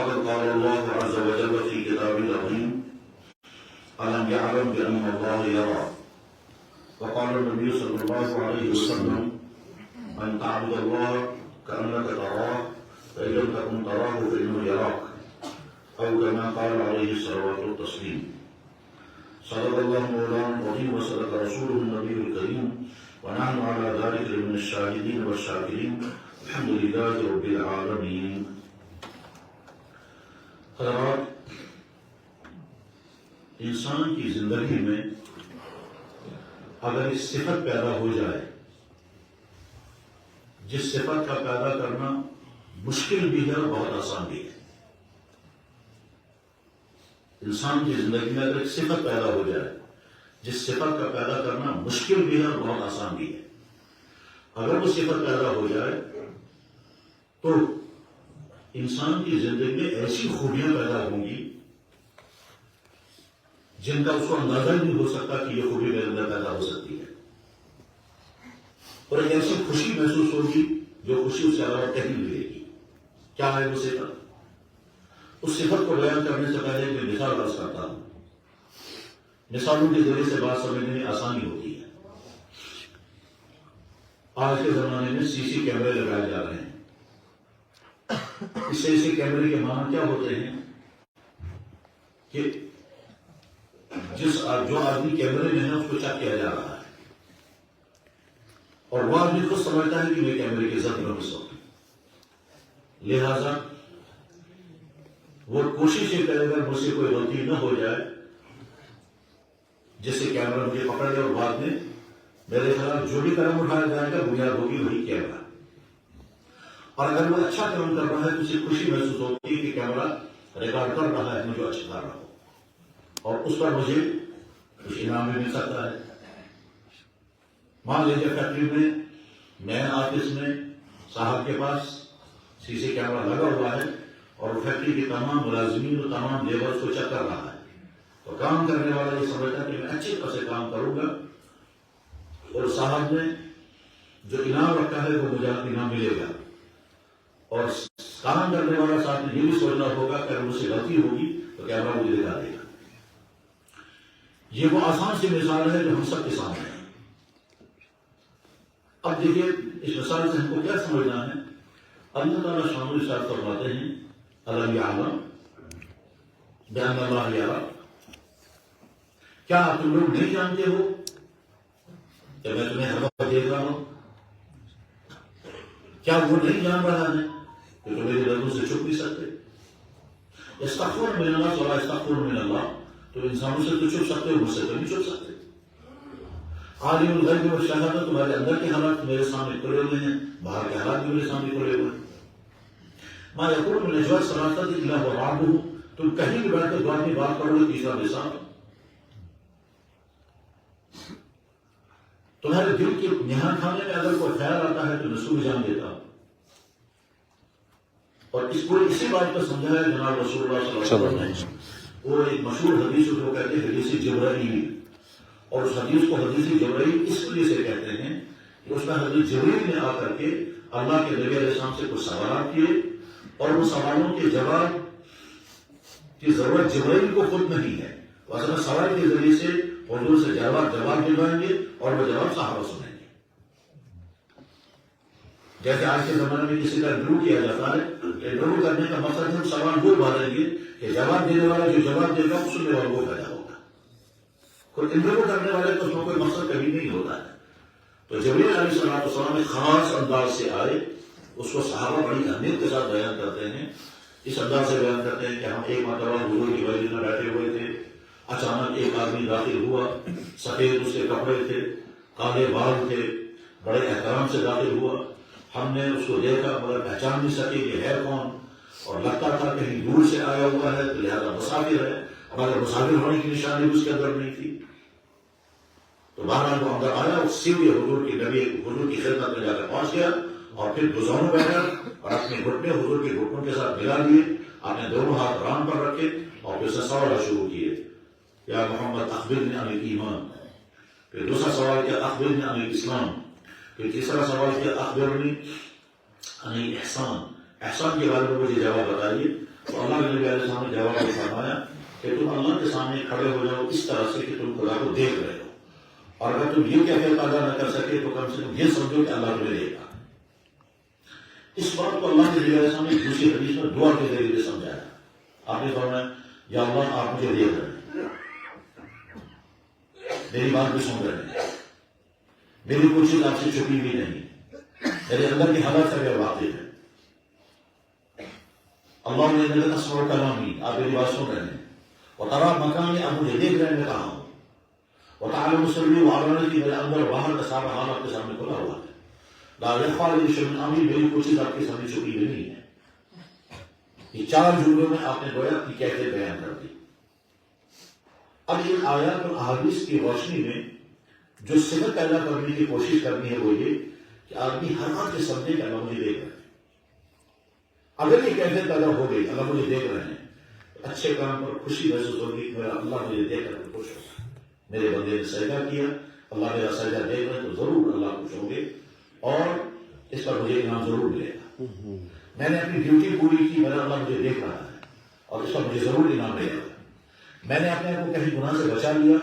فقد قال الله عز وجل في كتابه العظيم ألم يعلم بأن الله يرى. وقال النبي صلى الله عليه وسلم أن تعبد الله كأنك تراه فإن لم تكن تراه فإنه يراك، أو كما قال عليه الصلاة والتسليم. صدق الله مولانا العظيم وصدق رسوله النبي الكريم، ونحن على ذلك من الشاهدين والشاكرين، الحمد لله رب العالمین. حضرات، انسان کی زندگی میں اگر ایک صفت پیدا ہو جائے جس صفت کا پیدا کرنا مشکل بھی ہے اور بہت آسان بھی ہے. انسان کی زندگی میں اگر ایک صفت پیدا ہو جائے جس صفت کا پیدا کرنا مشکل بھی ہے اور بہت آسان بھی ہے. اگر وہ صفت پیدا ہو جائے تو انسان کی زندگی میں ایسی خوبیاں پیدا ہوں گی جن کا اس کو اندازہ ہی نہیں ہو سکتا کہ یہ خوبی میرے اندر پیدا ہو سکتی ہے. اور ایک ایسی خوشی محسوس ہوگی جو خوشی اس سے علاوہ کہیں نہیں ملے گی. کیا ہے وہ صفت؟ اس صفت کو بیان کرنے سے پہلے میں مثال عرض کرتا ہوں. مثالوں کے ذریعے سے بات سمجھنے میں آسانی ہوتی ہے. آج کے زمانے میں سی سی کیمرے لگائے جا رہے ہیں. اس سی سی کیمرے کے معنی کیا ہوتے ہیں کہ جو آدمی کیمرے میں ہے اس کو چیک کیا جا رہا ہے اور وہ آدمی خود سمجھتا ہے کہ میں کیمرے کی زد میں گھس ہوں. لہذا وہ کوشش یہ کرے گا مجھ سے کوئی غلطی نہ ہو جائے جس سے کیمرہ مجھے پکڑ لے، اور بعد میں میرے خلاف جو بھی قدم اٹھایا جائے گا بنیاد ہوگی وہی کیمرہ. اور اگر وہ اچھا کام کر رہا ہے تو اسے خوشی محسوس ہوتی ہے کہ کیمرہ ریکارڈ کر رہا ہے مجھے اچھا کر رہا ہو، اور اس پر مجھے کچھ انعام بھی مل سکتا ہے. مان لیجیے فیکٹری میں مین آفس میں صاحب کے پاس سی سی کیمرہ لگا ہوا ہے اور وہ فیکٹری کے تمام ملازمین اور تمام لیبرز کو چیک کر رہا ہے. تو کام کرنے والا یہ سمجھتا ہے کہ میں اچھی طرح سے کام کروں گا اور صاحب نے جو انعام رکھا ہے وہ مجھے انعام ملے گا. اور کام کرنے والا صاحب نے یہ بھی سوچنا ہوگا کہ اگر مجھ سے غلطی ہوگی تو کیمرہ مجھے دکھا دے گا. یہ وہ آسان سی مثال ہے جو ہم سب کے سامنے ہے. اب دیکھیے اس مثال سے ہم کو کیا سمجھنا ہے. اللہ تعالیٰ شان ارشاد فرماتے ہیں الم یعلم بأن اللہ یری. کیا تم لوگ نہیں جانتے ہو کہ میں تمہیں ہر وقت دیکھ رہا ہوں؟ کیا وہ نہیں جان رہا ہے کہ تم میری نظروں سے چھپ نہیں سکتے؟ استغفر من اللہ ولا استغفر من اللہ. تو انسانوں سے تو چھپ سکتے ہو، مجھ سے تو نہیں چھپ سکتے. عالم الغیب والشہادہ، تمہارے اندر کے حالات میرے سامنے کھلے ہوئے ہیں، باہر کے حالات بھی میرے سامنے کھلے ہوئے ہیں. ما یکون من نجوی ثلاثۃ الا هو رابعهم. تم کہیں بھی بیٹھ کے دو آدمی بات کرو گے تیسرا بے ساتھ. تمہارے دل کے یہاں کھانے میں اگر کوئی خیال آتا ہے تو نسو جان دیتا. اور اس کو اسی بات پر سمجھایا جناب رسول اللہ صلی اللہ علیہ وسلم نے. وہ ایک مشہور حدیث کو کہتے ہیں حدیث جبرائیل، اور اس حدیث کو حدیث جبرائیل اس لیے سے کہتے ہیں کہ اس میں حضرت جبرائیل نے آ کر کے اللہ کے نبی علیہ السلام سے کچھ سوالات کیے، اور وہ سوالوں کے جواب کی ضرورت جبرائیل کو خود نہیں ہے. اصل سوال کے ذریعے سے حضور سے جواب دلوائیں گے اور وہ جواب صحابہ سنیں گے. جیسے آج کے زمانے میں کسی کا انٹرویو کیا جاتا ہے، انٹرویو کرنے کا مقصد ہم سوال وہ بھریں گے کہ جواب دینے والا جو جواب دے گا سننے والا وہ پیدا ہوگا. کوئی انٹرویو کرنے والے کو اس میں کوئی مقصد کبھی نہیں ہوتا ہے. تو جبرائیل علیہ السلام میں خاص انداز سے آئے، اس کو صحابہ بڑی اہمیت کے ساتھ بیان کرتے ہیں. اس انداز سے بیان کرتے ہیں کہ ہم ایک مرتبہ حضور کی مجلس میں بیٹھے ہوئے تھے، اچانک ایک آدمی داخل ہوا، سفید اس کے کپڑے تھے، کالے بال تھے، بڑے احترام سے داخل ہوا. ہم نے اس کو دیکھا مگر پہچان نہیں سکے کہ ہے کون، اور لگتا تھا کہیں دور سے آیا ہوا ہے تو لہذا مسافر ہے، مگر مسافر ہونے کی نشانی اس کے اندر نہیں تھی. تو بہرحال وہ اندر آیا، اس سیدھے حضور کی خدمت میں جا کر پہنچ گیا، اور پھر دونوں بیٹھا اور اپنے گھٹنے حضور کے گھٹنوں کے ساتھ ملا لیے، اپنے دونوں ہاتھ ران پر رکھے اور پھر سے سوال شروع کیے، یا محمد اخبرنی عن الایمان. پھر دوسرا سوال کیا اخبرنی عن الاسلام. پھر تیسرا سوال کیا اخبرنی عن الاحسان. احسان کے بارے میں مجھے جواب بتائیے. تو اللہ کے نبی علیہ السلام نے جواب میں فرمایا کہ تم اللہ کے سامنے کھڑے ہو جاؤ اس طرح سے کہ تم خدا کو دیکھ رہے ہو، اور اگر تم یہ کیفیت پیدا نہ کر سکے تو کم سے کم یہ سمجھو کہ اللہ تمہیں دیکھ رہا ہے۔ اس بات کو اللہ کے نبی علیہ السلام نے دوسری حدیث میں دعا کے ذریعے سمجھایا۔ آپ نے فرمایا یا اللہ آپ مجھے دیکھ رہے ہیں، میری بات بھی سن رہے ہیں، میری کوئی چیز آپ سے چھپی بھی نہیں، میرے اندر کی حالت سے واقف ہے۔ اللہ نے نظر اسمع کلامی، آپ میری بات سن رہے ہیں، وترى مکانی، آپ مجھے دیکھ رہے ہیں میں کہاں ہوں، وتعلم سري وعلانيتي، میرے اندر باہر کا سارا حال آپ کے سامنے کھلا ہوا ہے، لا يخفى عليك شيء من امري، میری کوئی چیز آپ کے سامنے چھپی بھی نہیں ہے۔ یہ چار جملوں میں آپ نے گویا کی کیفیت بیان کر دی۔ اب ان آیات اور احادیث کی روشنی میں جو صفت پیدا کرنے کی کوشش کرنی ہے وہ یہ کہ آدمی ہر بات یہ سمجھے کہ اللہ مجھے دیکھ رہے ہیں۔ اگر یہ کیفیت پیدا ہو گئی اللہ مجھے دیکھ رہے ہیں، تو اچھے کام پر خوشی محسوس ہوگی کہ اللہ مجھے دیکھ کر خوش ہوگا، میرے بندے نے سجدہ کیا، اللہ میرا سجدہ دیکھ رہے ہیں تو ضرور اللہ خوش ہوں گے اور اس پر مجھے انعام ضرور ملے گا۔ میں نے اپنی ڈیوٹی پوری کی، میرا اللہ مجھے دیکھ رہا ہے اور اس پر مجھے ضرور انعام ملے گا۔ میں نے اپنے آپ کو کہیں گناہ سے بچا لیا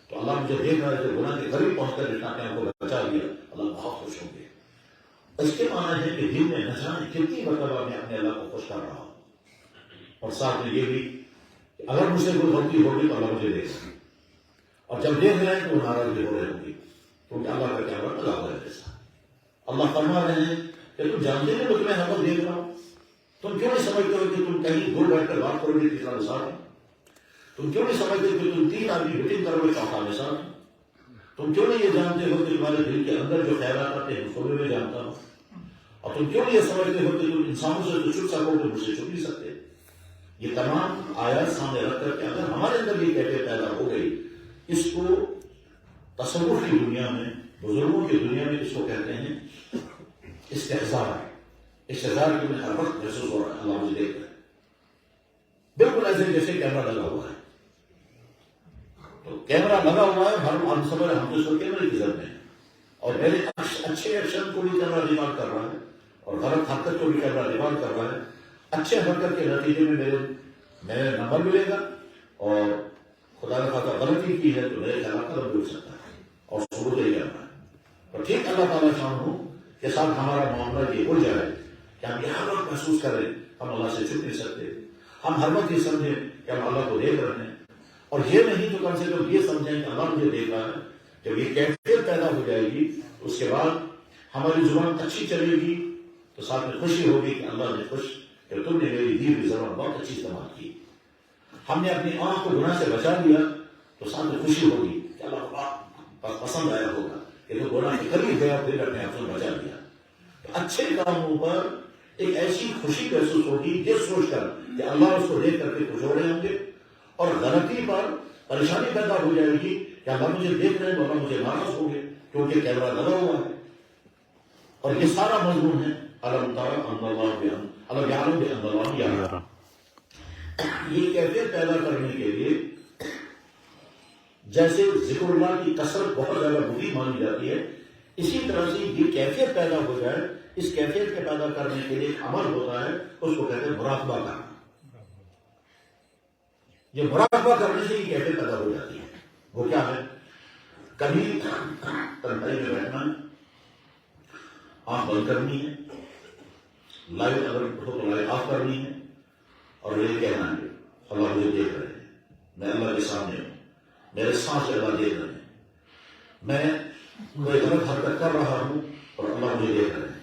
تو اللہ مجھے دیکھ رہا ہے کہ گناہ کے قریب پہنچ کر اپنے آپ کو بچا لیا، اللہ بہت خوش ہوں گے۔ اس کے معنی ہے کہ دن میں نہ جانے کتنی مرتبہ میں اپنے اللہ کو خوش کر رہا ہوں، اور ساتھ میں یہ بھی کہ اگر مجھ سے کوئی غلطی ہوگی تو اللہ مجھے دیکھ رہا ہے، اور جب دیکھ رہے ہیں تو ناراض بھی ہو رہے ہوں گے کیونکہ اللہ کا کیا وقت اللہ ہے جیسا۔ اللہ فرما رہے ہیں کہ تم جانتے ہو کہ میں ہر وقت دیکھ رہا ہوں، تم کیوں نہیں سمجھتے ہو کہ تم کہیں دور بیٹھ کر بات کرو گے تیسرا مثال، تم کیوں نہیں سمجھتے کہ تم تین آدمی میٹنگ کرو گے چوتھا مثال، تم کیوں نہیں یہ جانتے ہو کہ تمہارے دل کے اندر جو خیالات آتے ہیں اس کو بھی میں جانتا ہوں، اور تم کیوں نہیں یہ سمجھتے ہو کہ تم انسانوں سے تو چھپ سکو گے، مجھ سے چھپ نہیں سکتے۔ یہ تمام آیات سامنے رکھ کر کے اگر ہمارے اندر یہ کیفیت پیدا ہو گئی، اس کو تصور کی دنیا میں، بزرگوں کی دنیا میں اس کو کہتے ہیں استحضار۔ استحضار کے میں ہر وقت محسوس ہو رہا ہے اللہ مجھے دیکھ رہا ہے، بالکل ایسے جیسے کیمرہ لگا ہوا ہے۔ تو کیمرہ لگا ہوا ہے، ہم سمجھ رہے ہیں ہم تو اس کو کیمرے کی ضرورت ہے، اور میرے اچھے ایکشن کو بھی کیمرہ ریکارڈ کر رہا ہے اور غلط حرکت کو بھی کیمرہ ریکارڈ کر رہا ہے۔ اچھے حرکت کے نتیجے میں میرے نمبر ملے گا، اور خدا نے خاطر غلطی کی ہے تو میرے خلاف قدم بھی ہو سکتا ہے اور ثبوت ہی کرنا ہے۔ اور ٹھیک اللہ تعالیٰ شان کے ساتھ ہمارا معاملہ یہ ہو جائے کہ ہم یہ ہر وقت محسوس کریں ہم اللہ سے چھپ نہیں سکتے، ہم ہر وقت یہ سمجھیں کہ ہم اللہ کو دیکھ رہے ہیں، اور یہ نہیں تو کم سے کم یہ سمجھیں کہ اللہ مجھے دیکھ رہا ہے۔ جب یہ کیفیت پیدا ہو جائے گی اس کے بعد ہماری زبان اچھی چلے گی تو ساتھ میں خوشی ہوگی کہ اللہ نے خوش کہ تم نے میری دی ہوئی زبان بہت اچھی استعمال کی۔ ہم نے اپنی آنکھ کو گناہ سے بچا لیا تو ساتھ میں خوشی ہوگی کہ اللہ کو پسند آیا ہوگا کہ تو گناہ کے قریب گیا پھر اپنے آپ سے بچا لیا۔ تو اچھے کاموں پر ایک ایسی خوشی محسوس ہوگی یہ سوچ کر کہ اللہ اس کو دیکھ کر کے خوش ہو رہے ہوں گے، اور غلطی پر پریشانی پیدا ہو جائے گی کہ اللہ مجھے دیکھ رہے ہیں تو اللہ مجھے ناراض ہوں گے کیونکہ کیمرہ لگا ہوا ہے۔ اور یہ سارا مضمون ہے الم تر ان اللہ یعلم بان اللہ یرا۔ یہ کیفیت پیدا کرنے کے لیے جیسے ذکر اللہ کی کثرت بہت زیادہ مفید مانی جاتی ہے، اسی طرح سے یہ کیفیت پیدا ہو جائے، اس کیفیت کے پیدا کرنے کے لیے عمل ہوتا ہے، اس کو کہتے ہیں مراقبہ کرنا۔ یہ مراقبہ کرنے سے یہ کیفیت پیدا ہو جاتی ہے۔ وہ کیا ہے؟ کبھی تنہائی میں بیٹھنا ہے، آنکھ بند کرنی ہے، لائٹ اگر ہو تو لائٹ آف کرنی ہے، اور یہ کہنا ہے اللہ مجھے دیکھ رہے ہیں، میں اللہ کے سامنے ہوں، میرے سانس اللہ دیکھ رہے ہیں، میں کوئی غلط حرکت کر رہا ہوں اور اللہ مجھے دیکھ رہے ہیں،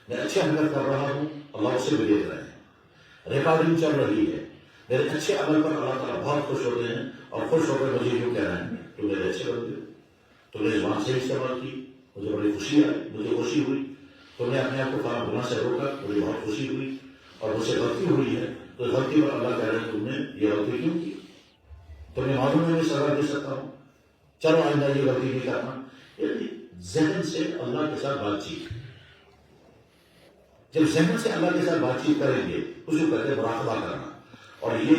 میں اچھی حرکت کر رہا ہوں اللہ اسے بھی دیکھ رہے ہیں، ریکارڈنگ چل رہی ہے، میرے اچھے عمل پر اللہ تعالیٰ بہت خوش ہوتے ہیں اور خوش ہو کر مجھے یوں کہہ رہے ہیں تو میرے اچھے بندے، تو میری زبان سے استعمال کی، مجھے بڑی خوشی آئی، مجھے خوشی ہوئی، تو میں اپنے آپ کو خراب گناہ سے روکا، مجھے بہت خوشی ہوئی، اور مجھ سے غلطی ہوئی ہے تو غلطی پر اللہ کہہ رہے ہیں تم نے یہ غلطی کیوں کی؟ تمہیں معلوم ہے میں سزا دے سکتا ہوں، چلو آئندہ یہ غلطی نہیں کرنا۔ یعنی ذہن سے اللہ کے ساتھ بات چیت، جب ذہن سے اللہ کے ساتھ بات چیت کریں گے اس کو کہتے ہیں مراقبہ کرنا، اور یہ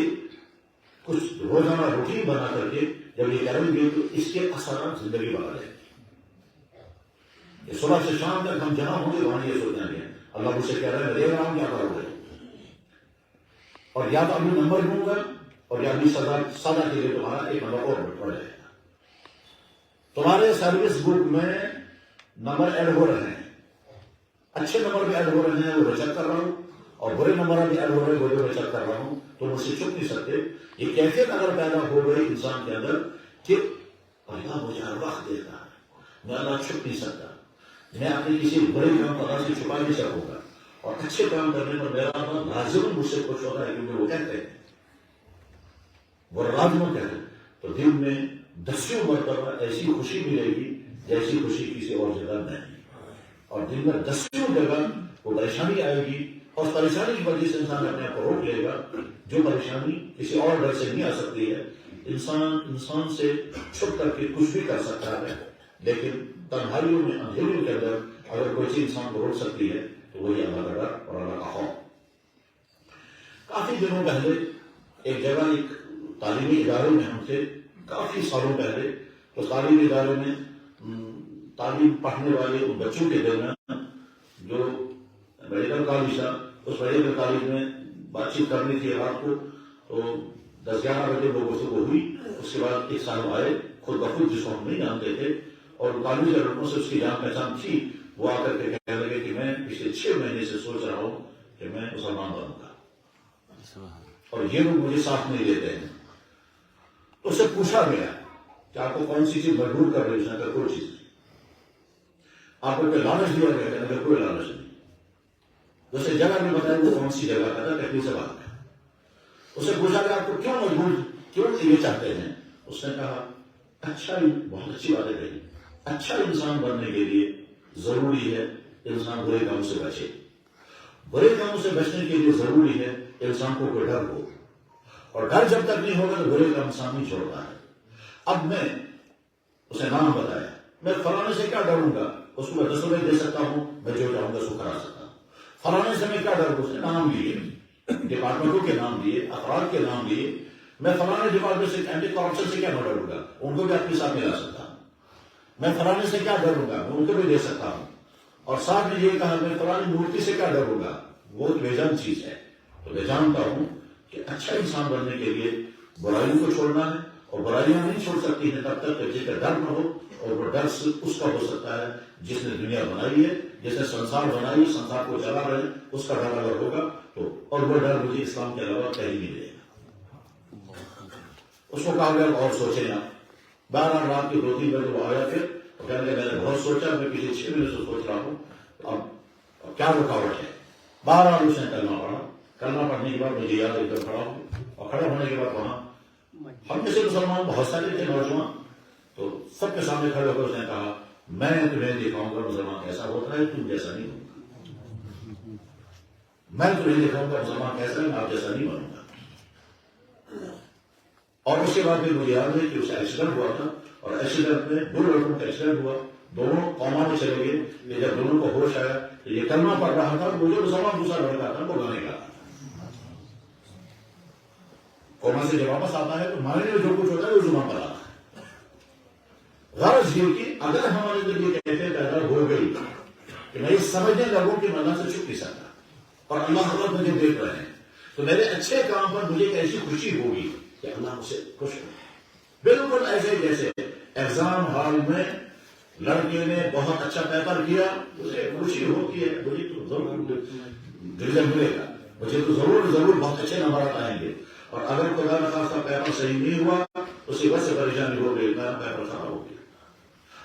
کچھ روزانہ روٹین بنا کر کے جب یہ کریں گے تو اس کے اثرات زندگی بنا رہے گے۔ صبح سے شام تک ہم جہاں ہوں گے وہاں یہ سوچیں گے اللہ مجھ سے کہہ رہا ہے میں دیکھ رہا ہوں کیا کرو گے، اور یا تو ابھی نمبر لوں گا اور یا ابھی سزا کے لیے تمہارا ایک نمبر اور بڑھ جائے گا. تمہارے سروس بک میں نمبر ایڈ ہو رہے ہیں, اچھے نمبر بھی ایڈ ہو رہے ہیں, وہ ریچیک کر رہا ہوں, اور برے نمبر بھی ایڈ ہو رہے ہیں, وہ بھی ریچیک کر رہا ہوں. تو مجھ سے چھپ نہیں سکتے. یہ کیفیت اگر پیدا ہو گئی انسان کے اندر کہ اللہ مجھے ہر وقت دیکھ رہا ہے, میں اللہ چھپ نہیں سکتا, میں اپنے کسی بڑے کام اللہ سے چھپا نہیں سکوں گا, اور اچھے کام کرنے پر میرا اللہ لازم مجھ سے خوش ہوتا ہے, کیونکہ وہ کہتے ہیں وہ لازم کہتے ہیں. تو دل میں 10 مرتبہ ایسی خوشی ملے گی جیسی خوشی کسی اور جگہ نہیں, اور دل میں 10 جگہ وہ پریشانی آئے گی, اور پریشانی کی وجہ سے انسان اپنے آپ کو روک لے گا. جو پریشانی کسی اور ڈر سے نہیں آ سکتی ہے, انسان سے چھپ کر کے کچھ بھی کر سکتا ہے, لیکن تنہائیوں میں اندھیریوں کے اندر اگر کوئی چیز انسان کو روک سکتی ہے تو وہی اللہ کا ڈر اور اللہ کا خوف. کافی دنوں پہلے ایک جگہ ایک تعلیمی ادارے میں ہم تھے, کافی سالوں پہلے. تو تعلیمی ادارے میں تعلیم پڑھنے والے ان بچوں کے درمیان جو میڈیکل کالج تھا, اس میڈیکل کالج میں بات چیت کرنی تھی رات کو, تو 10-11 بجے لوگوں سے وہ ہوئی. اس کے بعد ایک صاحب آئے خود بخود, جس کو ہم نہیں جانتے تھے, اور کالج کے لڑکوں سے اس کی جان پہچان تھی. وہ آ کر کے کہنے لگے کہ میں پچھلے 6 مہینے سے سوچ رہا ہوں کہ میں مسلمان بنوں گا, اور یہ لوگ مجھے ساتھ نہیں دیتے ہیں. تو اس سے پوچھا گیا کہ آپ کو کون سی چیز مجبور کر رہی ہے, اس نے کہا کوئی چیز نہیں. آپ کو کوئی لالچ دیا گیا, کہنے کا کوئی لالچ نہیں. اسے جگہ میں بتایا وہ کون سی جگہ کا تھا, کہتی سے بات ہے. اسے پوچھا کہ آپ کو کیوں مجبور, کیوں یہ چاہتے ہیں؟ اس نے کہا اچھا, بہت اچھی بات ہے کہی, اچھا انسان بننے کے لیے ضروری ہے انسان برے کاموں سے بچے. برے کاموں سے بچنے کے لیے ضروری ہے انسان کو کوئی ڈر ہو, اور ڈر جب تک نہیں ہوگا تو برے کام انسان نہیں چھوڑتا ہے. اب میں اسے نام بتایا, میں فلانے سے کیا ڈروں گا, اس کو میں 10 روپئے دے سکتا ہوں, میں جو چاہوں گا اس کو کرا سکتا ہوں. فلانے سے میں کیا ڈروں, اس نے نام لیے, ڈپارٹمنٹوں کے نام لیے, افراد کے نام لیے. میں فلانے ڈپارٹمنٹ سے اینٹی کرپشن سے کیا نہ ڈروں گا, ان کو بھی اپنے ساتھ ملا سکتا ہوں. میں فلانے سے کیا ڈروں گا, میں ان کو بھی دے سکتا ہوں. اور ساتھ میں یہ کہا میں فلانی مورتی سے کیا ڈروں گا, وہ بے جان چیز ہے. تو میں جانتا ہوں کہ اچھا انسان بننے کے لیے برائیوں کو چھوڑنا ہے, اور برائیاں نہیں چھوڑ سکتی ہیں تب تک کہ جس کا ڈر نہ ہو. اور وہ ڈر اس کا ہو سکتا ہے جس نے دنیا بنائی ہے, جس نے سنسار بنائی, سنسار کو چلا رہے ہیں, اس کا ڈر اگر ہوگا تو, اور وہ ڈر مجھے اسلام کے علاوہ کہیں نہیں ملے گا. اس کو کہا گیا اور سوچیں آپ. 12 رات کی 2-3 بجے وہ آیا, پھر کہنے لگا میں نے بہت سوچا, میں پچھلے 6 مہینے سے سوچ رہا ہوں اب کیا رکاوٹ ہے. 12 اس نے کلمہ پڑھا. کلمہ پڑھنے کے بعد مجھے یاد ادھر کھڑا ہوں, اور کھڑے ہونے کے بعد وہاں ہم جیسے مسلمان بہت سارے تھے نوجوان, تو سب کے سامنے کھڑے ہو کر اس نے کہا میں تمہیں دکھاؤں گا مسلمان کیسا ہوتا ہے, تم جیسا نہیں ہوگا. میں تمہیں دکھاؤں گا مسلمان کیسا ہے, میں آپ جیسا نہیں بنوں گا. اور اس کے بعد پھر مجھے یاد ہے کہ اسے ایکسیڈنٹ ہوا تھا, اور ایکسیڈنٹ میں 2 لڑکوں کا ایکسیڈنٹ ہوا, دونوں کوما میں چلے گئے. کہ جب دونوں کو ہوش آیا تو یہ کلمہ پڑھ رہا تھا, مجھے مسلمان دوسرا لڑکا تھا وہ گانے گا. کوما سے جب واپس آتا ہے تو معنی میں جو کچھ ہوتا ہے وہ زبان پر آتا ہے. غرض یہ کہ اگر ہمارے اندر یہ کیفیت پیدا ہو گئی کہ میں یہ سمجھنے لگوں کہ میں اللہ سے چھپ نہیں سکتا, اور اللہ تعالیٰ مجھے دیکھ رہے ہیں, تو میرے اچھے کام پر مجھے ایک ایسی خوشی ہوگی کہ اللہ مجھ سے خوش ہو. بالکل ایسے جیسے ایگزام ہال میں لڑکے نے بہت اچھا پیپر کیا, اسے خوشی ہوتی ہے مجھے تو ضرور رزلٹ ملے گا, مجھے تو ضرور بہت اچھے نمبرات آئیں گے. اور اگر کوئی خاصا پیپر صحیح نہیں ہوا, اسی وجہ سے پریشانی ہو گئی, میرا پیپر خراب ہو گیا.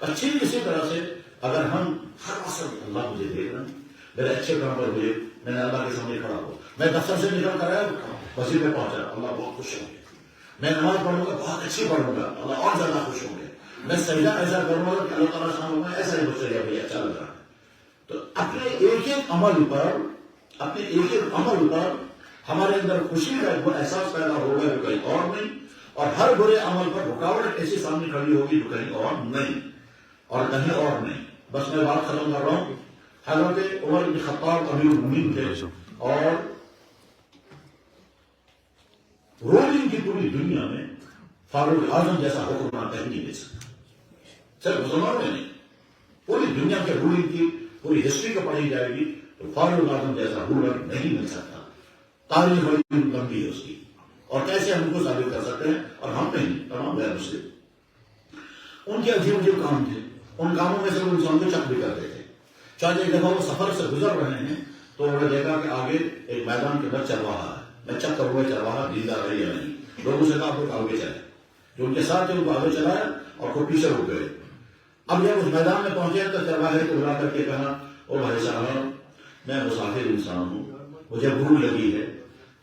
اچھی اسی طرح سے اگر ہم ہر وقت اللہ مجھے دیکھ رہے ہیں, میرے اچھے کام پر مجھے, میں نے اللہ کے سامنے کھڑا ہو, میں دفتر سے نکل کر آیا, مسجد میں پہنچا, اللہ بہت خوش ہوں گے. میں نماز پڑھوں گا, بہت اچھی پڑھوں گا, اللہ اور زیادہ خوش ہوں گے. میں سجدہ ایسا کروں گا کہ اللہ تعالیٰ سامنے میں ایسا ہی مجھ سے بھائی اچھا لگ رہا ہے. تو اپنے ایک عمل پر ہمارے اندر خوشی کا وہ احساس پیدا ہوگا جو کہیں اور نہیں, اور ہر برے عمل پر رکاوٹ ایسی سامنے کھڑی ہوگی جو کہیں اور نہیں, اور کہیں اور نہیں. بس میں بات ختم کر رہا ہوں. حضرت عمر بن خطاب امیر المومنین تھے, اور رولنگ کی پوری دنیا میں فاروق اعظم جیسا حکمران کہیں نہیں مل سکتا. صرف مسلمانوں میں نہیں, پوری دنیا کے رولنگ کی پوری ہسٹری کو پڑھی جائے گی تو فاروق اعظم جیسا رولر نہیں مل سکتا. تاریخ بڑی لمبی ہے اس کی، اور کیسے ہم کو ثابت کر سکتے ہیں، اور ہم نہیں، تمام غیر مسلم ان کے عجیب عجیب کام تھے، ان کاموں میں سے وہ انسان کو چک بھی کرتے تھے۔ چاہے ایک دفعہ وہ سفر سے گزر رہے ہیں تو انہوں نے دیکھا کہ آگے ایک میدان کے اندر چرواہا ہے، میں چک کروں گا چرواہا زندہ رہے یا نہیں، لوگوں سے کہا آپ لوگ آگے چلے، جو ان کے ساتھ تھے ان کو آگے چلایا اور خود پیچھے رک گئے۔ اب جب اس میدان میں پہنچے تو چرواہے کو بلا کر کے کہا، او بھائی صاحب میں مسافر انسان ہوں، مجھے بھوک لگی ہے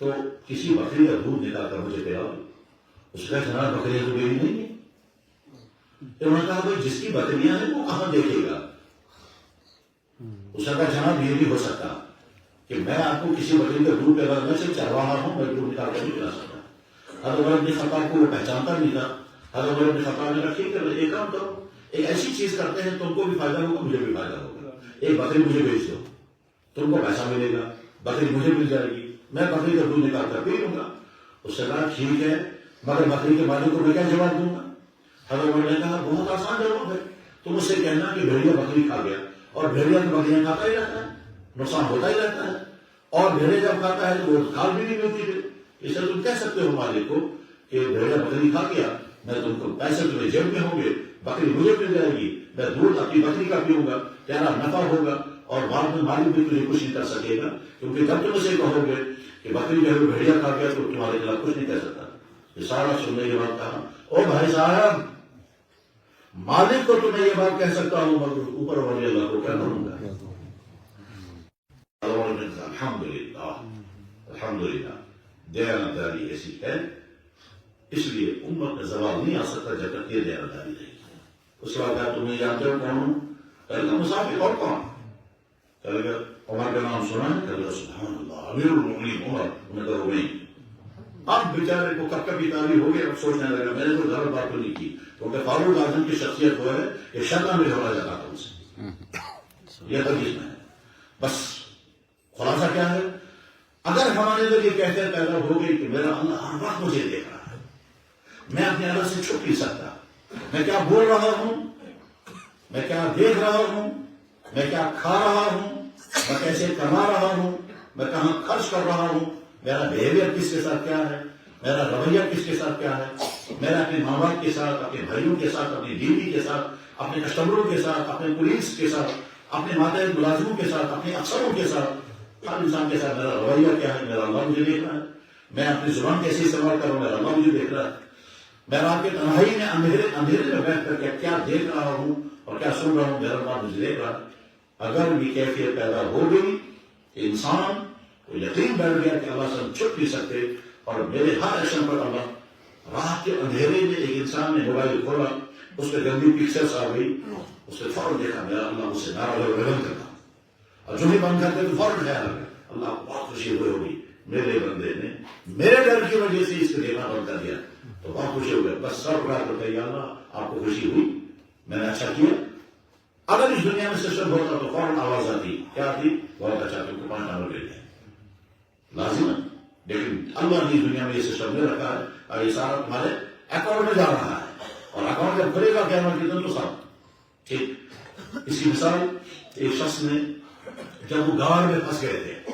تو کسی بکری کا دودھ نکال کر مجھے پلاؤ۔ اس کا جناب بکریاں تو میری نہیں ہے۔ انہوں نے کہا بھائی جس کی بکریاں ہیں وہ کہاں دیکھے گا؟ اس نے کہا جناب یہ بھی ہو سکتا کہ میں آپ کو کسی بکری کا دودھ پلا، میں صرف چرواہا ہوں، میں دودھ نکال کر نہیں پلا سکتا۔ حضرت عمر بن خطاب کو وہ پہچانتا نہیں تھا۔ حضرت عمر بن خطاب نے کہا ٹھیک ہے ایک کام کرو، ایک ایسی چیز کرتے ہیں تم کو بھی فائدہ ہوگا مجھے بھی فائدہ ہوگا، ایک بکری مجھے بھیج دو، تم کو پیسہ ملے گا، بکری مجھے مل جائے گی، میں بکری کا دودھ نکال کر پی لوں گا۔ اس نے کہا ٹھیک ہے مگر بکری کے مالک کو میں کیا جواب دوں گا؟ حضرت عمر نے کہا بہت آسان جواب ہے، تم اس سے کہنا کہ بھیڑیا بکری کھا گیا، اور بھیڑیا تو بکریاں کھاتا ہی رہتا ہے، نقصان ہوتا ہی رہتا ہے، اور بھیڑیا جب کھاتا ہے تو وہ کھال بھی نہیں ملتی ہے، اس لیے تم کہہ سکتے ہو مالک کو کہ بھیڑیا بکری کھا گیا، میں تم کو پیسے تمہیں جیب میں ہوں گے، بکری مجھے مل جائے گی، میں دودھ اپنی بکری کا پیوں گا، تیرا نفع ہوگا، اور بعد میں مالک بھی تجھے کچھ نہیں کر سکے گا، کیونکہ جب تم اسے کہو گے کہ بکری جو ہے بھیڑیا کھا گیا تو تمہارے خلاف کچھ نہیں کہہ سکتا۔ یہ سارا سننے کے بعد کہا او بھائی صاحب مالک کو تو میں یہ بات کہہ سکتا ہوں مگر اوپر والے اللہ کو کیا کروں گا؟ الحمدللہ الحمدللہ دیانتداری ایسی ہے، اس لیے امت میں زوال نہیں آ سکتا جب تک یہ دیانتداری رہے گی۔ اس کے بعد تم نہیں جانتے ہو کون ہوں؟ کہے گا مسافر اور کون؟ کہے گا عمر کا نام سنا ہے؟ کہے گا سبحان اللہ امیر المؤمنین عمر۔ انہوں نے کہا وہ نہیں۔ اب بیچارے کو کب کبھی تعریف ہو گیا، اب سوچنے لگا میں نے کوئی غلط بات تو نہیں کی، کیونکہ فاروق اعظم کی شخصیت وہ ہے کہ شیطان میں جھگڑا جاتا تھا ان سے، یہ حدیث میں ہے۔ بس خلاصہ کیا ہے؟ اگر ہمارے اندر یہ کیفیت پیدا ہو گئی کہ میرا اللہ ہر وقت مجھے دیکھ رہا ہے، میں اپنے اللہ سے چھپ نہیں سکتا، میں کیا بول رہا ہوں، میں کیا دیکھ رہا ہوں، میں کیا کھا رہا ہوں، میں کیسے کما رہا ہوں، میں کہاں خرچ کر رہا ہوں، میرا بہیویئر کس کے ساتھ کیا ہے، میرا رویہ کس کے ساتھ کیا ہے، میرا اپنے ماں باپ کے ساتھ، اپنے بھائیوں کے ساتھ، اپنی بیوی کے ساتھ، اپنے کسٹمروں کے ساتھ، اپنے پولیس کے ساتھ، اپنے ماتحت ملازموں کے ساتھ، اپنے افسروں کے ساتھ، ہر انسان کے ساتھ میرا رویہ کیا ہے، میرا اللہ مجھے دیکھ رہا ہے، میں اپنی زبان کیسے استعمال کروں، میرا اللہ مجھے دیکھ رہا ہے، میں رات کے تنہائی میں اندھیرے میں بیٹھ کر کے کیا دیکھ رہا ہوں اور کیا سن رہا ہوں، میرا اللہ مجھے دیکھ رہا ہے۔ اگر یہ کیفیت پیدا ہو گئی کہ انسان کو یقین بیٹھ گیا کہ اللہ سے ہم چھپ نہیں سکتے، اور میرے ہر ایکشن پر اللہ، رات کے اندھیرے میں ایک انسان نے موبائل کھولا، اس پہ گندی پکچرز آ گئی، اس نے فوراً دیکھا میرا اللہ مجھ سے ناراض ہے، بند کرتا، اور جو بھی بند کرتے تو فوراً خیال آ گیا اللہ کو بہت خوشی ہوئی ہوگی میرے بندے نے میرے ڈر کی وجہ سے اس کو دیکھنا بند کر دیا، تو بہت خوشی ہو گیا، بس سر اٹھا کر کہا یا اللہ آپ کو خوشی ہوئی، میں نے اچھا کیا۔ اگر اس دنیا میں سسٹم ہوتا تو فوراً آواز آتی، کیا آتی؟ بہت اچھا تم کو 5 نمبر دے دیں، لازم ہے، لیکن اللہ نے دنیا میں یہ سسٹم نہیں رکھا ہے، اور یہ سارا تمہارے اکاؤنٹ میں جا رہا ہے، اور اکاؤنٹ جب کھلے گا قیامت کے دن تو سب ٹھیک۔ اس کی مثال ایک شخص نے جب وہ غار میں پھنس گئے تھے،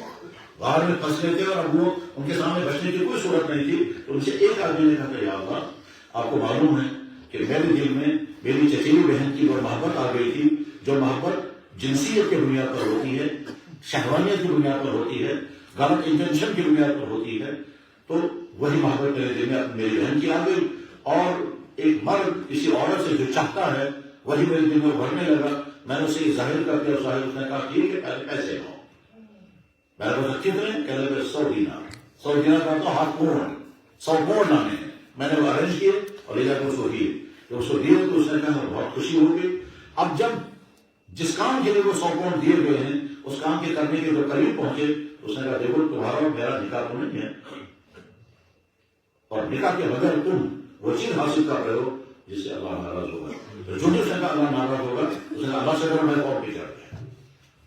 غار میں پھنس گئے تھے اور اب وہ ان کے سامنے بچنے کی کوئی صورت نہیں تھی، تو ان سے ایک آدمی نے کہا کہ یا اللہ آپ کو معلوم ہے کہ میرے دل میں میری چچیری بہن کی وہ محبت آ گئی تھی، جو محبت جنسیت کی بنیاد پر ہوتی ہے، شہوانیت کی بنیاد پر ہوتی ہے، غلط انٹینشن کی بنیاد پر ہوتی ہے، تو وہی محبت میرے دل میں میری بہن کی آ گئی، اور ایک مرد کسی عورت سے جو چاہتا ہے وہی میرے دل میں بڑھنے لگا، میں نے اسے ظاہر کر دیا، اس نے کہا ٹھیک ہے پہلے پیسے لاؤ، میں نے کہا کتنے؟ کہنے لگے 100 دینار کا تو ہاتھ پورن 100 پورن آنے ہیں، میں نے وہ ارینج کیے اور لے جا کر اس کو دیے، جب اس کو دیے تو اس نے کہا بہت خوشی ہوگی۔ اب جب جس کام کے لیے وہ 100 پاؤنڈ دیے گئے ہیں اس کام کے کرنے کے جو قریب پہنچے، اس نے کہا دیکھو تمہارا میرا نکاح تو نہیں ہے، اور نکاح کے بغیر تم وہ چیز حاصل کر رہے ہو جس سے اللہ ناراض ہوگا، تو جو جس نے کہا اللہ ناراض ہوگا اس نے اللہ سے کرو میں اور بھی کر دیا،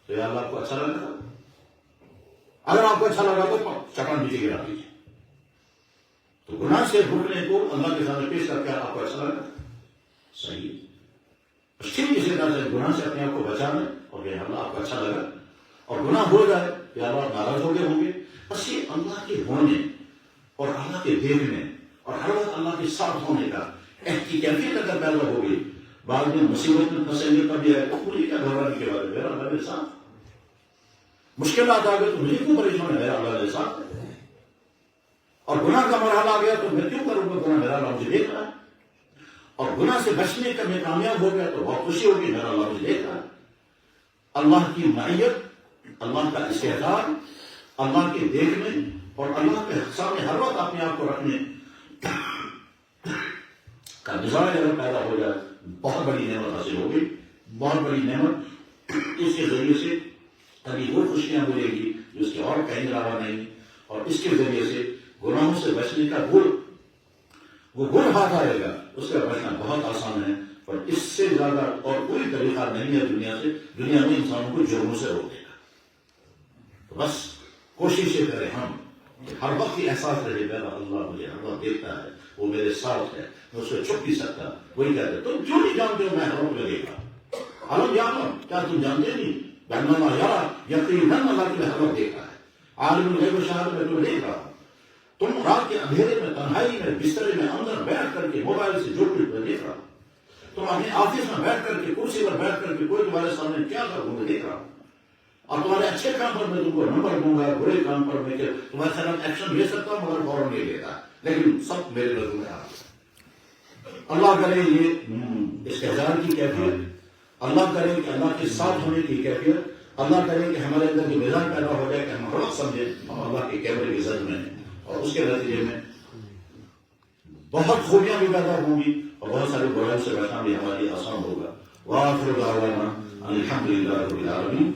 تو یہ اللہ کو اچھا لگا؟ اگر آپ کو اچھا لگا تو چٹان نیچے گرا دیجیے۔ تو گناہ سے بھولنے کو اللہ کے سامنے پیش کر کے آپ کو اچھا لگا؟ صحیح، ٹھیک اسی طرح سے گناہ سے اپنے آپ کو بچانا، اور یہ اللہ آپ کو اچھا لگا، اور گناہ ہو جائے یا اللہ ناراض ہو گئے ہوں گے، بس یہ اللہ کے ہونے اور اللہ کے دیکھنے اور ہر وقت اللہ کے ساتھ ہونے کا ایک کی کیفیت اگر پیدا ہوگی، بعد میں مصیبت میں پھنسیں گے کبھی آئے تو مجھے کیا گھبرانے کے بارے میرا اللہ کے ساتھ، مشکلات آ گئے تو مجھے کیوں پریشان ہے، میرا اللہ کے ساتھ، اور گناہ کا مرحلہ آ گیا تو میں کیوں کروں گا گناہ، میرا اللہ مجھے دیکھ رہا ہے، اور گناہ سے بچنے کا میں کامیاب ہو گیا تو بہت خوشی ہوگی، میرا اللہ مجھے دیکھ رہا ہے۔ اللہ کی معیت، اللہ کا استحضار، اللہ کے دیکھنے اور اللہ کے سامنے ہر وقت اپنے آپ کو رکھنے کا مزاج اگر پیدا ہو جائے، بہت بڑی نعمت حاصل ہوگی، بہت بڑی نعمت۔ اس کے ذریعے سے ابھی وہ خوشیاں ملے گی جو اس کے اور کہیں علاوہ نہیں، اور اس کے ذریعے سے گناہوں سے بچنے کا وہ گل ہاتھ آئے گا، اس کا بچنا بہت آسان ہے، اور اس سے زیادہ اور کوئی طریقہ نہیں ہے دنیا سے، دنیا میں انسانوں کو جرموں سے روکے گا۔ تو بس کوشش یہ کریں ہم کہ ہر وقت یہ احساس رہے گا اللہ مجھے ہر وقت دیکھتا ہے، وہ میرے ساتھ ہے، میں اس کو چھپ نہیں سکتا۔ وہی کہتے ہیں تم کیوں نہیں جانتے ہو میں ہر وقت لگے گا، علم یعلم، کیا تم جانتے نہیں بأنما یری، یقیناً اللہ تمہیں ہر وقت دیکھا ہے، عالم الغیب والشہادہ میں تمہیں دیکھ رہا ہوں۔ تم رات کے اندھیرے میں، تنہائی میں، بسترے میں اندر بیٹھ کر کے موبائل سے جو کچھ میں دیکھ رہا ہوں، تم اپنے آفس میں بیٹھ کر کے کرسی پر بیٹھ کر کے کوئی تمہارے سامنے کیا کر میں دیکھ رہا ہوں، اور تمہارے اچھے کام پر میں تم کو نمبر دوں گا، برے کام پر میں کہ تمہارے خلاف ایکشن لے سکتا ہوں مگر فوراً نہیں لیتا، لیکن سب میرے نظر میں آ رہا ہے۔ اللہ کرے یہ استحضار کی کیفیت، اللہ کرے کہ اللہ کے ساتھ ہونے کی کیفیت، اللہ کرے کہ ہمارے اندر جو مزاج پیدا ہو جائے کہ ہم ہر وقت سمجھیں ہم اللہ کے کیمرے کی زد میں ہیں، اور اس کے نتیجے میں بہت خوبیاں بھی پیدا ہوں گی اور بہت سارے برائیوں سے بچنا بھی ہمارے لیے آسان ہوگا۔ وآخر دعوانا الحمدللہ رب العالمین۔